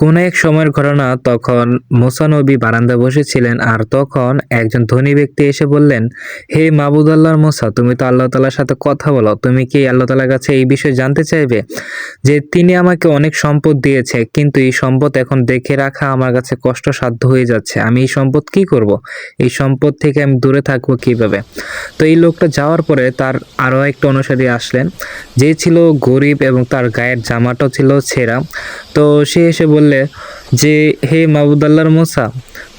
কোন এক সময়ের ঘটনা, তখন মুসা নবী বারান্দায় বসেছিলেন আর তখন একজন ধনী ব্যক্তি এসে বললেন, হে মাবুদ আল্লাহর মুসা, তুমি তো আল্লাহ তাআলার সাথে কথা বলো, তুমি কি আল্লাহ তাআলার কাছে এই বিষয়ে জানতে চাইবে যে তিনি আমাকে অনেক সম্পদ দিয়েছে, কিন্তু এই সম্পদ এখন দেখে রাখা আমার কাছে কষ্টসাধ্য হয়ে যাচ্ছে। আমি এই সম্পদ কি করব? এই সম্পদ থেকে আমি দূরে থাকবো কিভাবে? তো এই লোকটা যাওয়ার পরে তার আরো একটা অনুসারী আসলেন, যে ছিল গরিব এবং তার গায়ের জামাটাও ছিল ছেঁড়া। তো সে এসে বললে যে, হে মাবুদ আল্লাহর মুসা,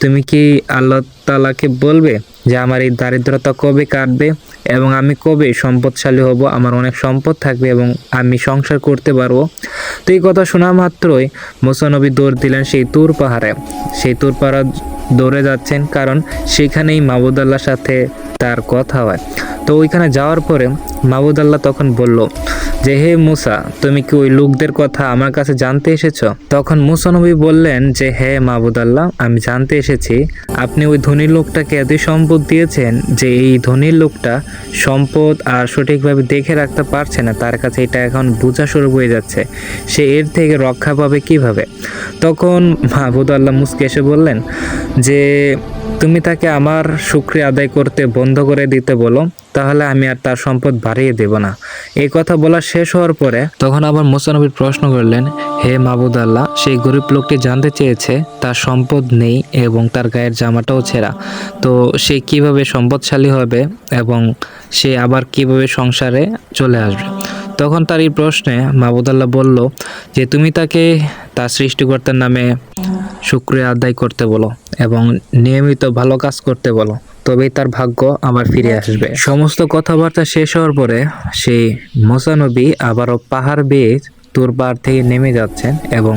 তুমি কি আল্লাহ তাআলাকে বলবে যে আমার এই দারিদ্রতা কবে কাটবে এবং আমি কবে সম্পদশালী হব, আমার অনেক সম্পদ থাকবে এবং আমি সংসার করতে পারবো। তো এই কথা শোনা মাত্রই মুসা নবী দৌড় দিলেন সেই তুর পাহাড়ে। সেই তুর পাহাড় দৌড়ে যাচ্ছেন, কারণ সেখানেই মাবুদ আল্লাহর সাথে তার কথা হয়। তো ওইখানে যাওয়ার পরে মাবুদ আল্লাহ তখন বলল যে, হে মুসা, তুমি কি ওই লোকদের কথা আমার কাছে জানতে এসেছো? তখন মুসা নবী বললেন যে, হ্যাঁ মাবুদ আল্লাহ, আমি জানতে এসেছি আপনি ওই ধনী লোকটাকে এতই সম্পদ দিয়েছেন যে এই ধনী লোকটা সম্পদ আর সঠিকভাবে দেখে রাখতে পারছে না, তার কাছে এটা এখন বোঝা শুরু হয়ে যাচ্ছে, সে এর থেকে রক্ষা পাবে কিভাবে? তখন মাবুদ আল্লাহ মুসকে এসে বললেন যে, তুমি তাকে আমার শুকরিয়া আদায় করতে বন্ধ করে দিতে বলো, তাহলে আমি আর তার সম্পদ বাড়িয়ে দেব না। এই কথা বলা শেষ হওয়ার পরে তখন আবার মুসা নবী প্রশ্ন করলেন, হে মাবুদ আল্লাহ, সেই গরিব লোকটি জানতে চেয়েছে তার সম্পদ নেই এবং তার গায়ের জামাটাও ছেঁড়া, তো সে কিভাবে সম্পদশালী হবে এবং সে আবার কিভাবে সংসারে চলে আসবে? তখন তার এই প্রশ্নে মাবুদ আল্লাহ বলল যে, তুমি তাকে তার সৃষ্টিকর্তার নামে শুকরিয়া আদায় করতে বলো এবং নিয়মিত ভালো কাজ করতে বলো, তবেই তার ভাগ্য আবার ফিরে আসবে। সমস্ত কথাবার্তা শেষ হওয়ার পরে সেই মুসা নবী আবারও পাহাড় বেয়ে তুর পাহাড় থেকে নেমে যাচ্ছেন এবং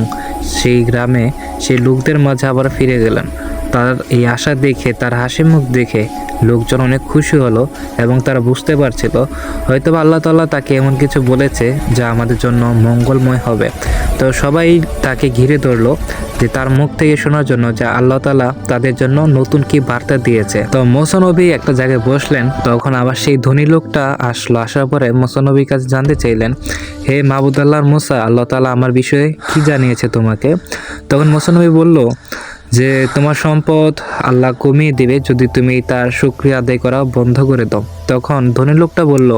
সেই গ্রামে সেই লোকদের মাঝে আবার ফিরে গেলেন। তার এই আশা দেখে, তার হাসি মুখ দেখে লোকজন অনেক খুশি হলো এবং তারা বুঝতে পারছিল হয়তো আল্লাহ তাআলা তাকে এমন কিছু বলেছে যা আমাদের জন্য মঙ্গলময় হবে। তো সবাই তাকে ঘিরে ধরলো যে তার মুখ থেকে শোনার জন্য যে আল্লাহ তাআলা তাদের জন্য নতুন কি বার্তা দিয়েছে। তো মুসা নবী একটা জায়গায় বসলেন, তখন আবার সেই ধনী লোকটা আসলো। আসার পরে মুসা নবীর কাছে জানতে চাইলেন, হে মাবুদ আল্লাহর মুসা, আল্লাহ তাআলা আমার বিষয়ে কি জানিয়েছে তোমাকে? তখন মুসা নবী বলল যে, তোমার সম্পদ আল্লাহ কমিয়ে দিবে যদি তুমি তার শুকরিয়া আদায় করা বন্ধ করে দাও। তখন ধনী লোকটা বলল,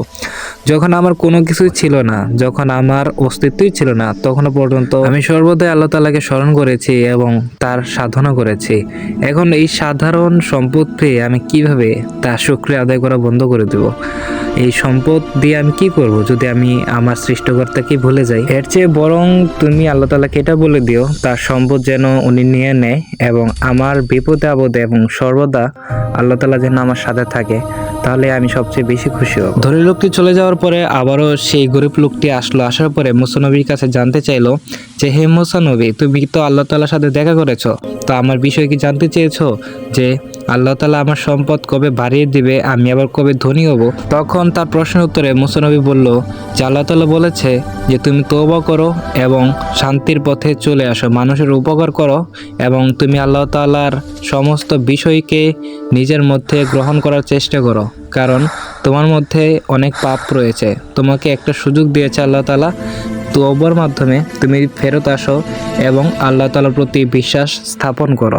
যখন আমার কোনো কিছুই ছিল না, যখন আমার অস্তিত্বই ছিল না, তখনও পর্যন্ত আমি সর্বদাই আল্লাহ তাআলাকে স্মরণ করেছি এবং তার সাধনা করেছি। এখন এই সাধারণ সম্পদ পেয়ে আমি কিভাবে তার শুকরিয়া আদায় করা বন্ধ করে দেব? এই সম্পদ দিয়ে আমি কি করব যদি আমি আমার সৃষ্টিকর্তাকে ভুলে যাই? এর চেয়ে বরং তুমি আল্লাহ তাআলাকে এটা বলে দিও তার সম্পদ যেন উনি নিয়ে নেয় এবং আমার বিপদে আপদে এবং সর্বদা আল্লাহ তাআলা যেন আমার সাথে থাকে, তাহলে আমি সবচেয়ে বেশি খুশি হব। ধনী লোকটি চলে যাওয়ার পরে আবারও সেই গরিব লোকটি আসলো। আসার পরে মুসা নবীর কাছে জানতে চাইলো যে, হে মুসা নবী, তুমি তো আল্লাহ তাআলার সাথে দেখা করেছো, তো আমার বিষয়ে কি জানতে চেয়েছো যে আল্লাহ তাআলা আমার সম্পদ কবে বাড়িয়ে দিবে, আমি আবার কবে ধনী হব? তখন তার প্রশ্নের উত্তরে মুসা নবী বলল যে, আল্লাহ তাআলা বলেছে যে তুমি তওবা করো এবং শান্তির পথে চলে আসো, মানুষের উপকার করো এবং তুমি আল্লাহ তাআলার সমস্ত বিষয়কে নিজের মধ্যে গ্রহণ করার চেষ্টা করো, কারণ তোমার মধ্যে অনেক পাপ রয়েছে। তোমাকে একটা সুযোগ দিয়েছে আল্লাহ তাআলা, তওবার মাধ্যমে তুমি ফেরত আসো এবং আল্লাহ তাআলার প্রতি বিশ্বাস স্থাপন করো।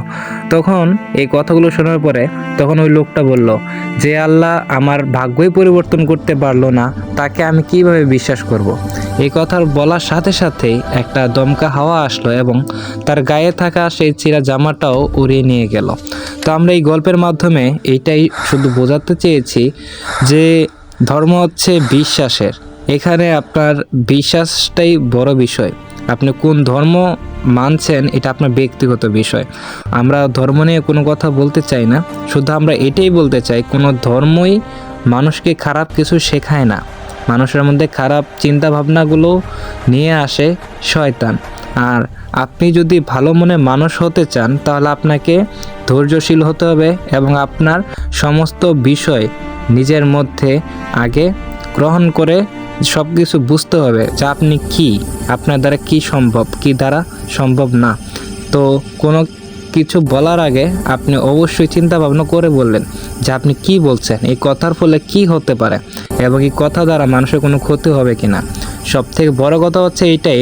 তখন এই কথাগুলো শোনার পরে তখন ওই লোকটা বলল যে, আল্লাহ আমার ভাগ্যই পরিবর্তন করতে পারলো না, তাকে আমি কিভাবে বিশ্বাস করব? এই কথা বলার সাথে সাথেই একটা দমকা হাওয়া আসলো এবং তার গায়ে থাকা সেই ছিঁড়া জামাটাও উড়িয়ে নিয়ে গেল। তো আমরা এই গল্পের মাধ্যমে এইটাই শুধু বোঝাতে চেয়েছি যে ধর্ম হচ্ছে বিশ্বাসের। এখানে আপনার বিশ্বাসটাই বড় বিষয়। আপনি কোন ধর্ম মানছেন এটা আপনার ব্যক্তিগত বিষয়। আমরা ধর্ম নিয়ে কোনো কথা বলতে চাই না, শুধু আমরা এটাই বলতে চাই কোনো ধর্মই মানুষকে খারাপ কিছু শেখায় না। মানুষের মধ্যে খারাপ চিন্তা ভাবনাগুলো নিয়ে আসে শয়তান। আর আপনি যদি ভালো মনে মানুষ হতে চান তাহলে আপনাকে ধৈর্যশীল হতে হবে এবং আপনার সমস্ত বিষয় নিজের মধ্যে আগে গ্রহণ করে সব কিছু বুঝতে হবে যে আপনি কি, আপনার দ্বারা কি সম্ভব, কি দ্বারা সম্ভব না। তো কোনো কিছু বলার আগে আপনি অবশ্যই চিন্তা ভাবনা করে বললেন যে আপনি কি বলছেন, এই কথার ফলে কি হতে পারে এবং এই কথা দ্বারা মানুষের কোনো ক্ষতি হবে কিনা। সব থেকে বড় কথা হচ্ছে এইটাই,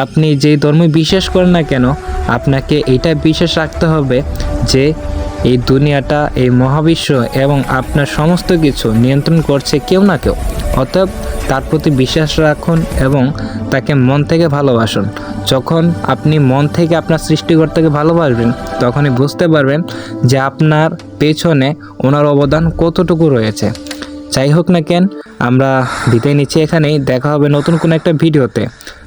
আপনি যেই ধর্মে বিশ্বাস করেন না কেন, আপনাকে এটা বিশ্বাস রাখতে হবে যে এই দুনিয়াটা, এই মহাবিশ্ব এবং আপনার সমস্ত কিছু নিয়ন্ত্রণ করছে কেউ না কেউ। অতএব তার প্রতি বিশ্বাস রাখুন এবং তাকে মন থেকে ভালোবাসুন। যখন আপনি মন থেকে আপনার সৃষ্টিকর্তাকে ভালোবাসবেন, তখনই বুঝতে পারবেন যে আপনার পেছনে ওনার অবদান কতটুকু রয়েছে। যাই হোক না কেন, আমরা বিদায় নিচ্ছি এখানেই। দেখা হবে নতুন কোনো একটা ভিডিওতে।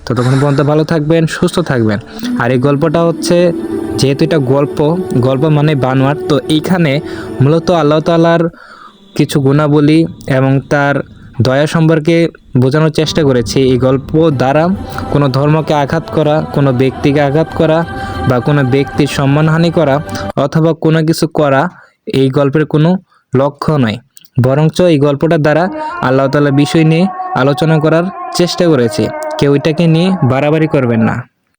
ততক্ষণ পর্যন্ত ভালো থাকবেন, সুস্থ থাকবেন। আর এই গল্পটা হচ্ছে, যেহেতু এটা গল্প মানে বানোয়াট, তো এইখানে মূলত আল্লাহ তাআলার কিছু গুণাবলী এবং তার দয়া সম্পর্কে বোঝানোর চেষ্টা করেছি। এই গল্প দ্বারা কোনো ধর্মকে আঘাত করা, কোনো ব্যক্তিকে আঘাত করা বা কোনো ব্যক্তির সম্মানহানি করা অথবা কোনো কিছু করা এই গল্পের কোনো লক্ষ্য নয়। বরঞ্চ এই গল্পটার দ্বারা আল্লাহ তাআলার বিষয় নিয়ে আলোচনা করার চেষ্টা করেছি। কেউ এটাকে নিয়ে বাড়াবাড়ি করবেন না।